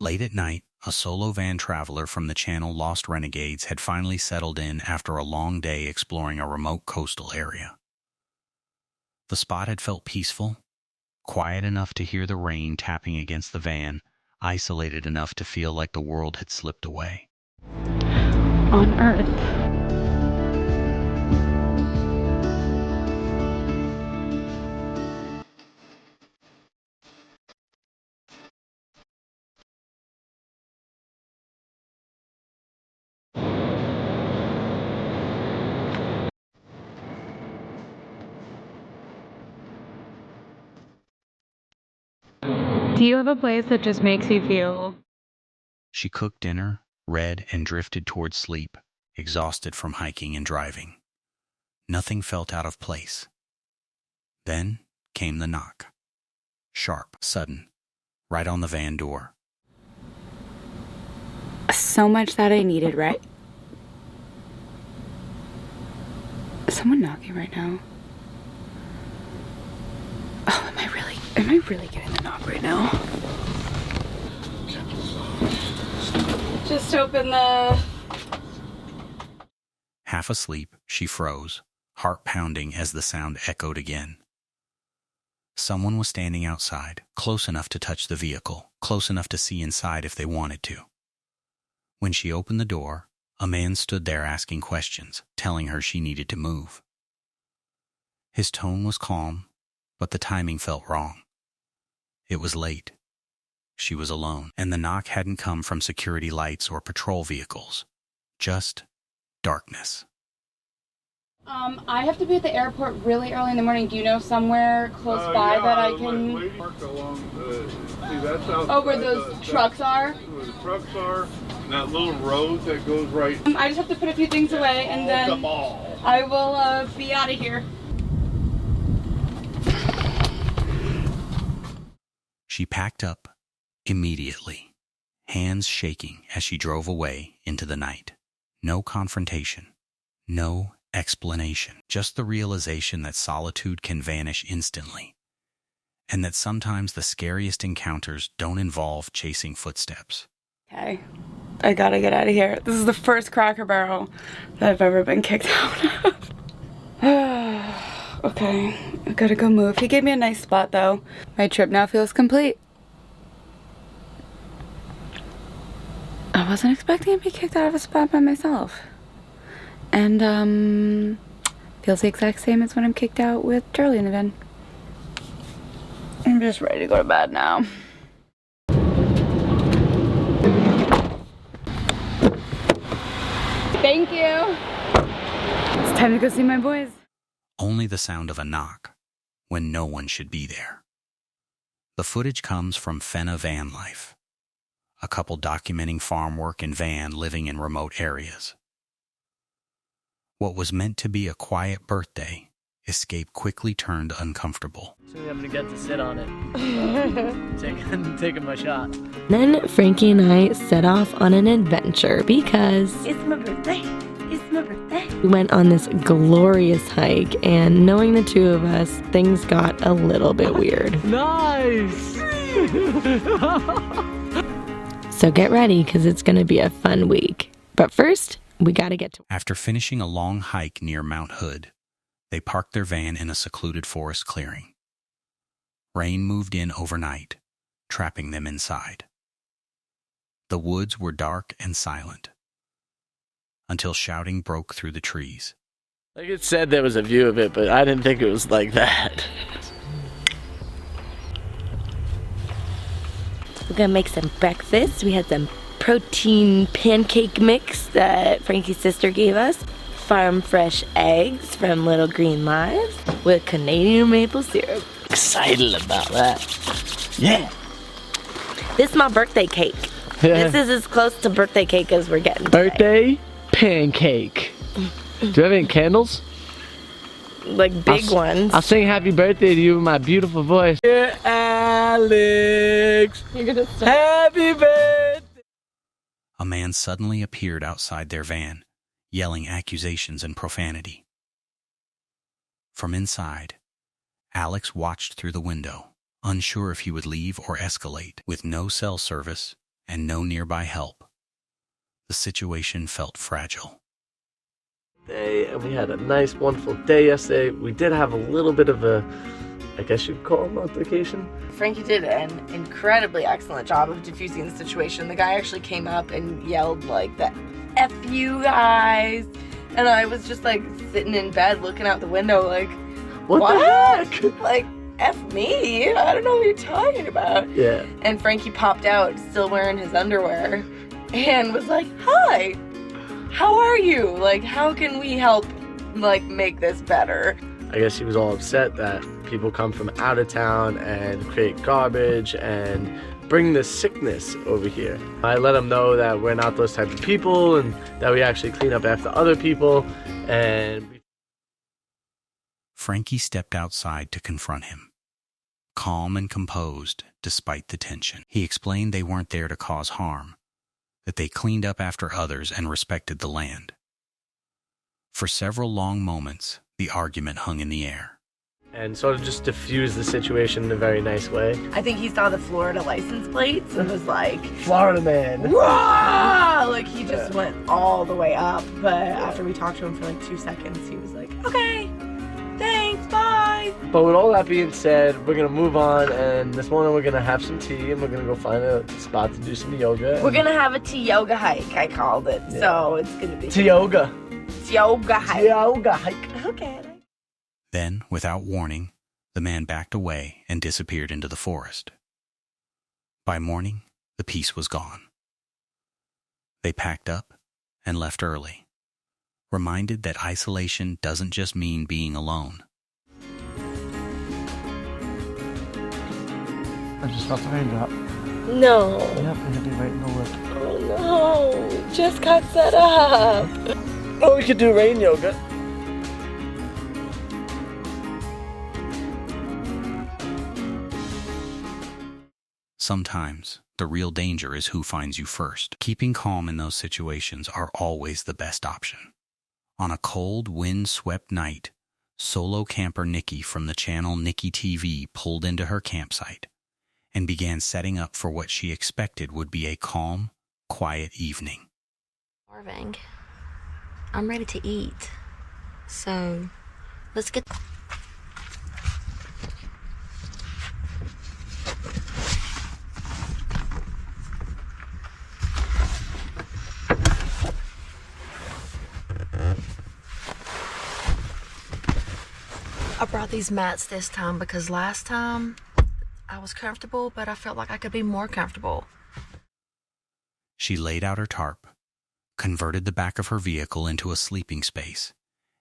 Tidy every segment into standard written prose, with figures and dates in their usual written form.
Late at night, a solo van traveler from the channel Lost Renegades had finally settled in after a long day exploring a remote coastal area. The spot had felt peaceful, quiet enough to hear the rain tapping against the van, isolated enough to feel like the world had slipped away. On Earth. Do you have a place that just makes you feel? She cooked dinner, read, and drifted towards sleep, exhausted from hiking and driving. Nothing felt out of place. Then came the knock. Sharp, sudden, right on the van door. So much that I needed, right? Is someone knocking right now? Oh, am I really getting the knock right now? Just open the... Half asleep, she froze, heart pounding as the sound echoed again. Someone was standing outside, close enough to touch the vehicle, close enough to see inside if they wanted to. When she opened the door, a man stood there asking questions, telling her she needed to move. His tone was calm, but the timing felt wrong. It was late. She was alone, and the knock hadn't come from security lights or patrol vehicles. Just darkness. I have to be at the airport really early in the morning. Do you know somewhere close by that I can... Lady parked along see, that's out, oh, where those trucks are? Where the trucks are, and that little road that goes right... I just have to put a few things away, and then the mall. I will be out of here. She packed up immediately, hands shaking as she drove away into the night. No confrontation, no explanation, just the realization that solitude can vanish instantly, and that sometimes the scariest encounters don't involve chasing footsteps. Okay, I gotta get out of here. This is the first Cracker Barrel that I've ever been kicked out of. Okay, I gotta go move. He gave me a nice spot though. My trip now feels complete. I wasn't expecting to be kicked out of a spot by myself. And, feels the exact same as when I'm kicked out with Charlie in the van. I'm just ready to go to bed now. Thank you. It's time to go see my boys. Only the sound of a knock when no one should be there. The footage comes from Fenna van life, a couple documenting farm work and van living in remote areas. What was meant to be a quiet birthday, escape quickly turned uncomfortable. Soon I'm gonna get to sit on it. Taking my shot. Then Frankie and I set off on an adventure because It's my birthday. It's my birthday. we went on this glorious hike, and knowing the two of us, things got a little bit weird. Nice! So get ready, because it's going to be a fun week. But first, we got to get to... After finishing a long hike near Mount Hood, they parked their van in a secluded forest clearing. Rain moved in overnight, trapping them inside. The woods were dark and silent, until shouting broke through the trees. Like it said there was a view of it, but I didn't think it was like that. We're going to make some breakfast. We had some protein pancake mix that Frankie's sister gave us. Farm fresh eggs from Little Green Lives with Canadian maple syrup. Excited about that. Yeah. This is my birthday cake. This is as close to birthday cake as we're getting today. Birthday pancake. Do you have any candles? Like big ones. I'll sing happy birthday to you with my beautiful voice. Dear Alex, You're gonna start. happy birthday. A man suddenly appeared outside their van, yelling accusations and profanity. From inside, Alex watched through the window, unsure if he would leave or escalate. With no cell service, and no nearby help. The situation felt fragile. And we had a nice, wonderful day yesterday. We did have a little bit of a, I guess you'd call it, altercation. Frankie did an incredibly excellent job of diffusing the situation. The guy actually came up and yelled like the F you guys. And I was just like sitting in bed looking out the window like, What the heck? Like, F me? I don't know what you're talking about. Yeah. And Frankie popped out, still wearing his underwear, and was like, hi, how are you? Like, how can we help, like, make this better? I guess he was all upset that people come from out of town and create garbage and bring this sickness over here. I let him know that we're not those type of people and that we actually clean up after other people. And Frankie stepped outside to confront him, calm and composed despite the tension. He explained they weren't there to cause harm, that they cleaned up after others and respected the land. For several long moments, the argument hung in the air. And sort of just diffuse the situation in a very nice way. I think he saw the Florida license plates and was like, Florida man. "Wah!" Like he just went all the way up. But after we talked to him for like 2 seconds, he was like, okay, thanks, bye. But with all that being said, we're gonna move on, and this morning we're gonna have some tea and we're gonna go find a spot to do some yoga. We're gonna have a tea yoga hike, I called it. Yeah. So it's gonna be Tea yoga. tea yoga hike. Yoga hike. Okay. Then, without warning, the man backed away and disappeared into the forest. By morning, the peace was gone. They packed up and left early, reminded that isolation doesn't just mean being alone. I just felt the raindrop. No. Yep, and it'll be right in the lip. Oh no. Just got set up. Oh, we could do rain yoga. Sometimes, the real danger is who finds you first. Keeping calm in those situations are always the best option. On a cold, wind-swept night, solo camper Nikki from the channel Nikki TV pulled into her campsite and began setting up for what she expected would be a calm, quiet evening. Starving. I'm ready to eat. So, let's get... I brought these mats this time because last time I was comfortable, but I felt like I could be more comfortable. She laid out her tarp, converted the back of her vehicle into a sleeping space,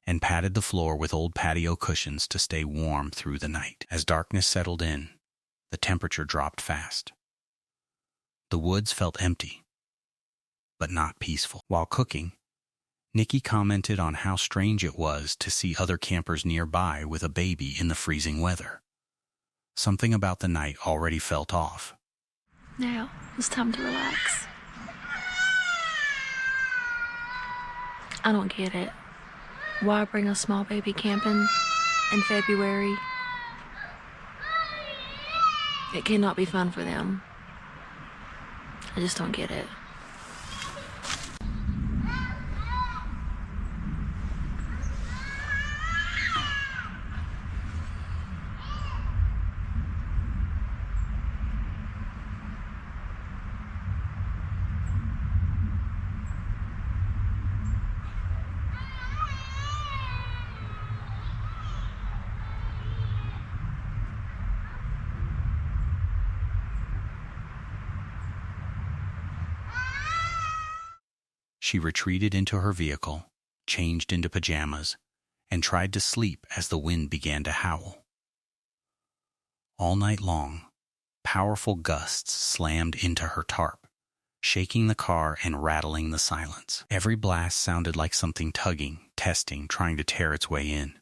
and padded the floor with old patio cushions to stay warm through the night. As darkness settled in, the temperature dropped fast. The woods felt empty, but not peaceful. While cooking, Nikki commented on how strange it was to see other campers nearby with a baby in the freezing weather. Something about the night already felt off. Now, it's time to relax. I don't get it. Why bring a small baby camping in February? It cannot be fun for them. I just don't get it. She retreated into her vehicle, changed into pajamas, and tried to sleep as the wind began to howl. All night long, powerful gusts slammed into her tarp, shaking the car and rattling the silence. Every blast sounded like something tugging, testing, trying to tear its way in.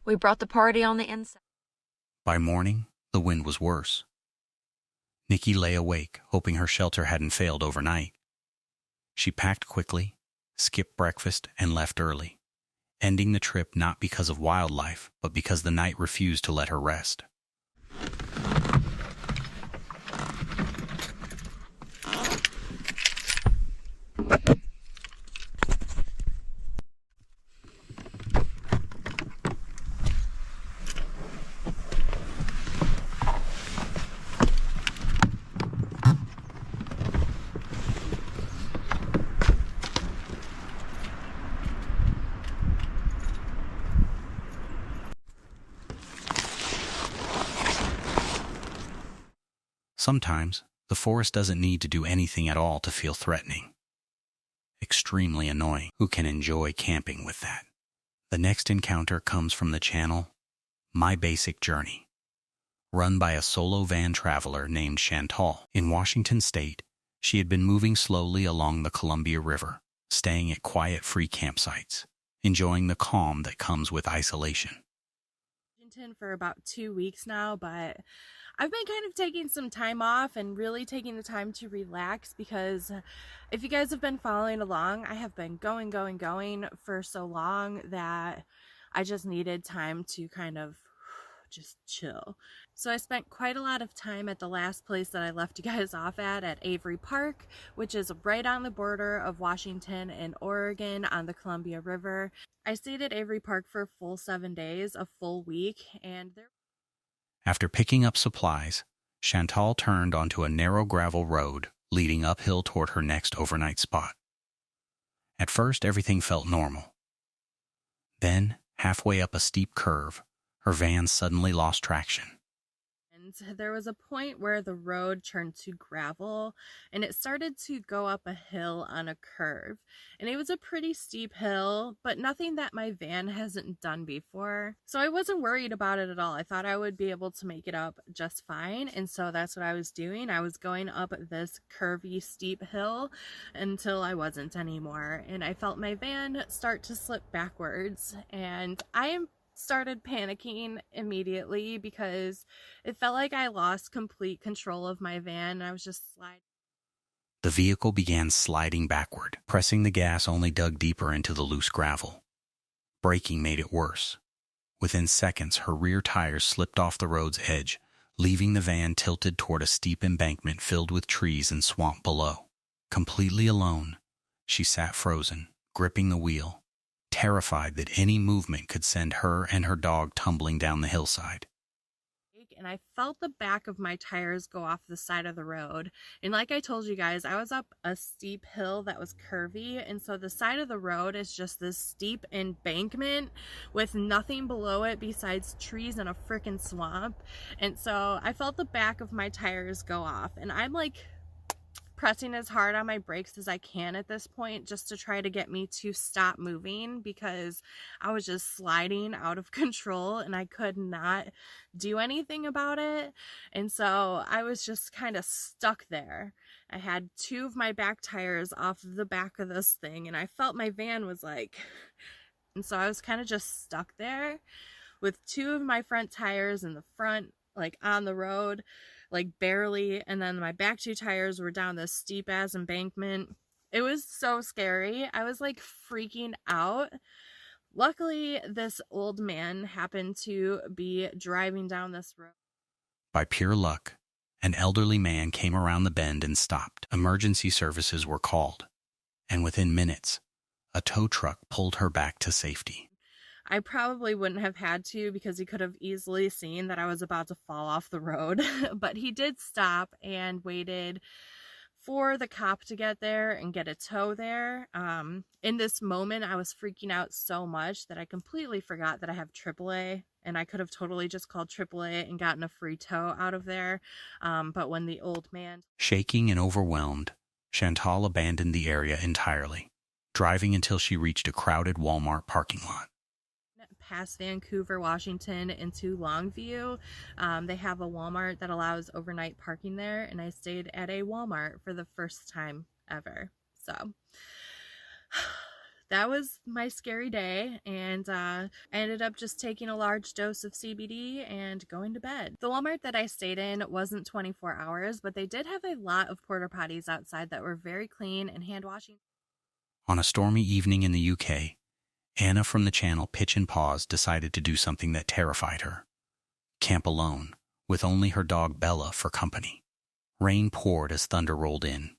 We brought the party on the inside. By morning, the wind was worse. Nikki lay awake, hoping her shelter hadn't failed overnight. She packed quickly, skipped breakfast, and left early, ending the trip not because of wildlife, but because the night refused to let her rest. Sometimes, the forest doesn't need to do anything at all to feel threatening. Extremely annoying. Who can enjoy camping with that? The next encounter comes from the channel My Basic Journey, run by a solo van traveler named Chantal. In Washington state, she had been moving slowly along the Columbia River, staying at quiet, free campsites, enjoying the calm that comes with isolation. For about 2 weeks now, but I've been kind of taking some time off and really taking the time to relax, because if you guys have been following along, I have been going for so long that I just needed time to kind of just chill. So I spent quite a lot of time at the last place that I left you guys off at Avery Park, which is right on the border of Washington and Oregon on the Columbia River. I stayed at Avery Park for a full 7 days, a full week, and After picking up supplies, Chantal turned onto a narrow gravel road leading uphill toward her next overnight spot. At first, everything felt normal. Then, halfway up a steep curve, her van suddenly lost traction. and there was a point where the road turned to gravel and it started to go up a hill on a curve, and it was a pretty steep hill, but nothing that my van hasn't done before, so I wasn't worried about it at all. I thought I would be able to make it up just fine, and so that's what I was doing. I was going up this curvy steep hill until I wasn't anymore, and I felt my van start to slip backwards, and I started panicking immediately because it felt like I lost complete control of my van, and I was just sliding. The vehicle began sliding backward. Pressing the gas only dug deeper into the loose gravel. Braking made it worse. Within seconds, her rear tires slipped off the road's edge, leaving the van tilted toward a steep embankment filled with trees and swamp below. Completely alone, she sat frozen, gripping the wheel, terrified that any movement could send her and her dog tumbling down the hillside. And I felt the back of my tires go off the side of the road. And like I told you guys, I was up a steep hill that was curvy, and so the side of the road is just this steep embankment with nothing below it besides trees and a freaking swamp. And so I felt the back of my tires go off, and I'm like pressing as hard on my brakes as I can at this point just to try to get me to stop moving, because I was just sliding out of control and I could not do anything about it. And so I was just kind of stuck there. I had two of my back tires off the back of this thing, and I felt my van was like, and so I was kind of just stuck there with two of my front tires in the front, like on the road, like barely, and then my back two tires were down this steep ass embankment. It was so scary. I was like freaking out. Luckily, this old man happened to be driving down this road. By pure luck, an elderly man came around the bend and stopped. Emergency services were called, and within minutes, a tow truck pulled her back to safety. I probably wouldn't have had to, because he could have easily seen that I was about to fall off the road, but he did stop and waited for the cop to get there and get a tow there. In this moment, I was freaking out so much that I completely forgot that I have AAA, and I could have totally just called AAA and gotten a free tow out of there. But when the old man... Shaking and overwhelmed, Chantal abandoned the area entirely, driving until she reached a crowded Walmart parking lot. Past Vancouver, Washington into Longview. They have a Walmart that allows overnight parking there, and I stayed at a Walmart for the first time ever. So that was my scary day, and I ended up just taking a large dose of CBD and going to bed. The Walmart that I stayed in wasn't 24 hours, but they did have a lot of porta potties outside that were very clean and hand washing. On a stormy evening in the UK, Anna from the channel Pitch and Pause decided to do something that terrified her. Camp alone, with only her dog Bella for company. Rain poured as thunder rolled in,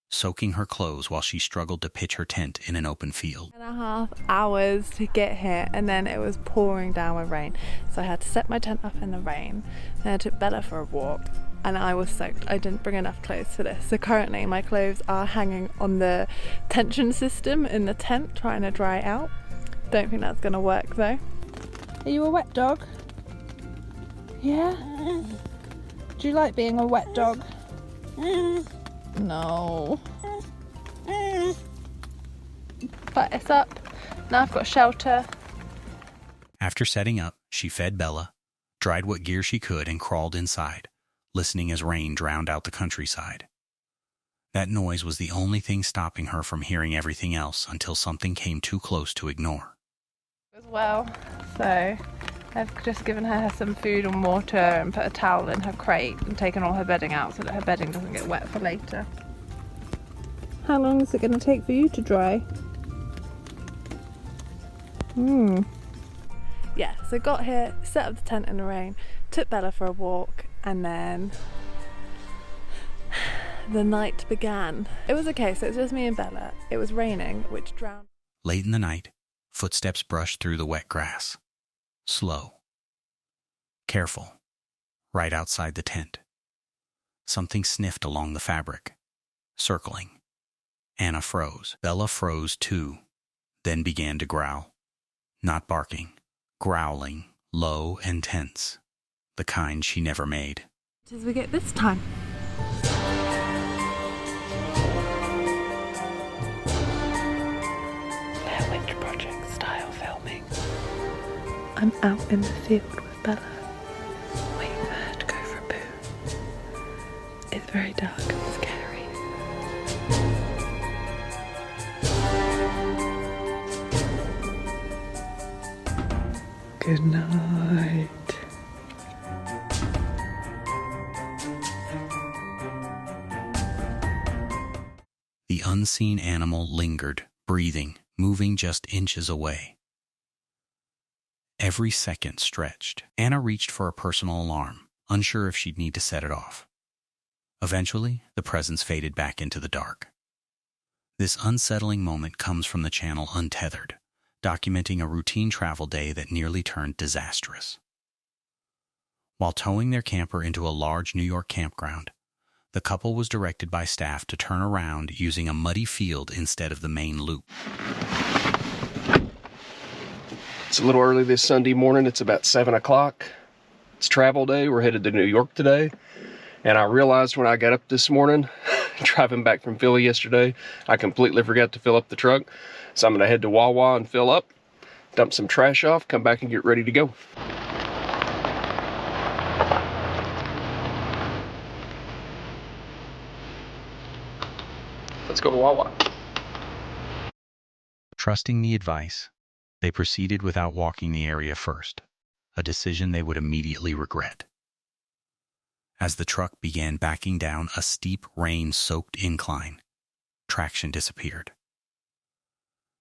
soaking her clothes while she struggled to pitch her tent in an open field. 2.5 hours to get here, and then it was pouring down with rain. So I had to set my tent up in the rain. Then I took Bella for a walk, and I was soaked. I didn't bring enough clothes for this. So currently my clothes are hanging on the tension system in the tent, trying to dry out. Don't think that's gonna work though. Are you a wet dog? Yeah? Do you like being a wet dog? No. But it's up. Now I've got shelter. After setting up, she fed Bella, dried what gear she could, and crawled inside, listening as rain drowned out the countryside. That noise was the only thing stopping her from hearing everything else until something came too close to ignore. As well, so I've just given her some food and water and put a towel in her crate and taken all her bedding out so that her bedding doesn't get wet for later. How long is it going to take for you to dry? Yeah, so got here, set up the tent in the rain, took Bella for a walk, and then the night began. It was okay, so it was just me and Bella. It was raining, which drowned. Late in the night, footsteps brushed through the wet grass. Slow. Careful. Right outside the tent. Something sniffed along the fabric. Circling. Anna froze. Bella froze too, then began to growl. Not barking. Growling, low and tense. The kind she never made. What did we get this time? Blair Witch Project style filming. I'm out in the field with Bella, waiting for her to go for a poo. It's very dark and scary. Good night. The unseen animal lingered, breathing, moving just inches away. Every second stretched. Anna reached for a personal alarm, unsure if she'd need to set it off. Eventually, the presence faded back into the dark. This unsettling moment comes from the channel Untethered, documenting a routine travel day that nearly turned disastrous. While towing their camper into a large New York campground, the couple was directed by staff to turn around using a muddy field instead of the main loop. It's a little early this Sunday morning. It's about 7 o'clock. It's travel day. We're headed to New York today. And I realized when I got up this morning, driving back from Philly yesterday, I completely forgot to fill up the truck. So I'm going to head to Wawa and fill up, dump some trash off, come back and get ready to go. Let's go to Wawa. Trusting the advice, they proceeded without walking the area first, a decision they would immediately regret. As the truck began backing down a steep, rain-soaked incline, traction disappeared.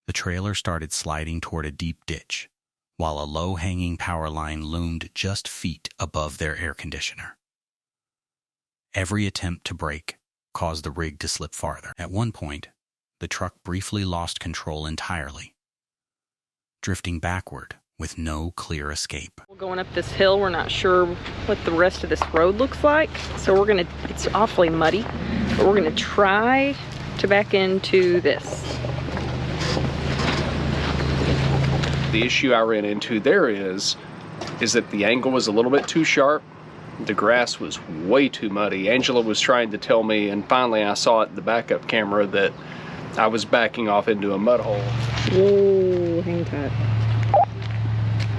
The trailer started sliding toward a deep ditch, while a low-hanging power line loomed just feet above their air conditioner. Every attempt to brake caused the rig to slip farther. At one point, the truck briefly lost control entirely, drifting backward with no clear escape. We're going up this hill. We're not sure what the rest of this road looks like, so it's awfully muddy, but we're gonna try to back into this. The issue I ran into there is that the angle was a little bit too sharp. The grass was way too muddy. Angela was trying to tell me, and finally I saw it in the backup camera, that I was backing off into a mud hole. Whoa, hang tight.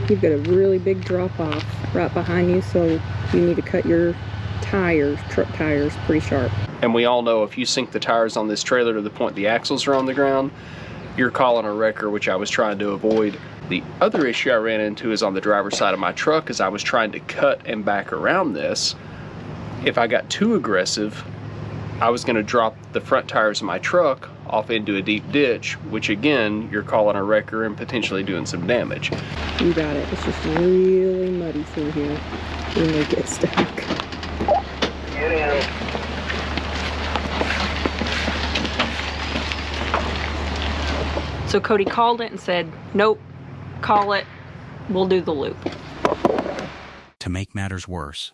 You've got a really big drop off right behind you, so you need to cut your tires, truck tires, pretty sharp. And we all know if you sink the tires on this trailer to the point the axles are on the ground, you're calling a wrecker, which I was trying to avoid. The other issue I ran into is on the driver's side of my truck as I was trying to cut and back around this. If I got too aggressive, I was going to drop the front tires of my truck off into a deep ditch, which again, you're calling a wrecker and potentially doing some damage. You got it. It's just really muddy through here when they get stuck. Get in. So Cody called it and said, nope, call it, we'll do the loop. To make matters worse,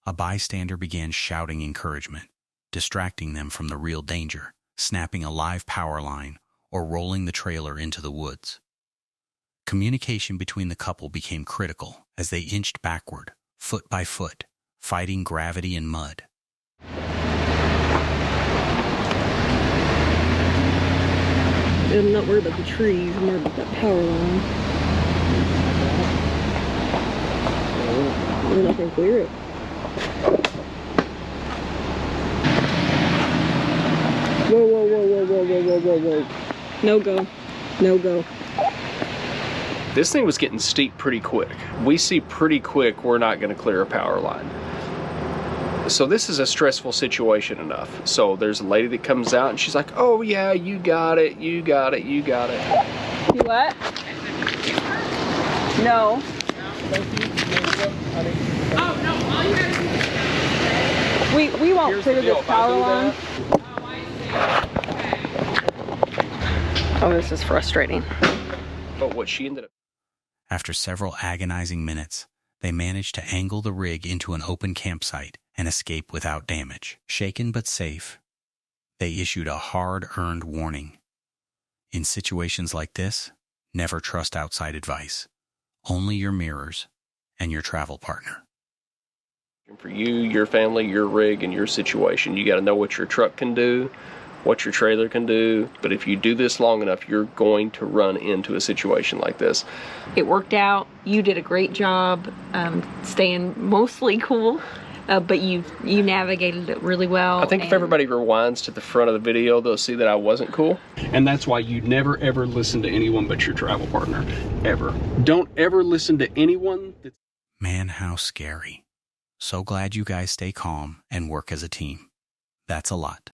a bystander began shouting encouragement, distracting them from the real danger, snapping a live power line, or rolling the trailer into the woods. Communication between the couple became critical as they inched backward, foot by foot, fighting gravity and mud. I'm not worried about the trees, I'm worried about that power line. We're not going to clear it. Whoa, whoa, whoa, whoa, whoa, whoa, whoa, whoa, whoa. No go. No go. This thing was getting steep pretty quick. We see pretty quick we're not going to clear a power line. So this is a stressful situation enough. So there's a lady that comes out and she's like, oh yeah, you got it, you got it, you got it. You what? No. Oh, no, all you have to do is We won't clear this power line. Oh, this is frustrating. But what she ended up... After several agonizing minutes, they managed to angle the rig into an open campsite and escape without damage. Shaken but safe, they issued a hard-earned warning. In situations like this, never trust outside advice. Only your mirrors and your travel partner. For you, your family, your rig, and your situation, you got to know what your truck can do, what your trailer can do. But if you do this long enough, you're going to run into a situation like this. It worked out. You did a great job staying mostly cool, but you navigated it really well. I think if everybody rewinds to the front of the video, they'll see that I wasn't cool. And that's why you never ever listen to anyone but your travel partner. Ever. Don't ever listen to anyone that's... Man, how scary. So glad you guys stay calm and work as a team. That's a lot.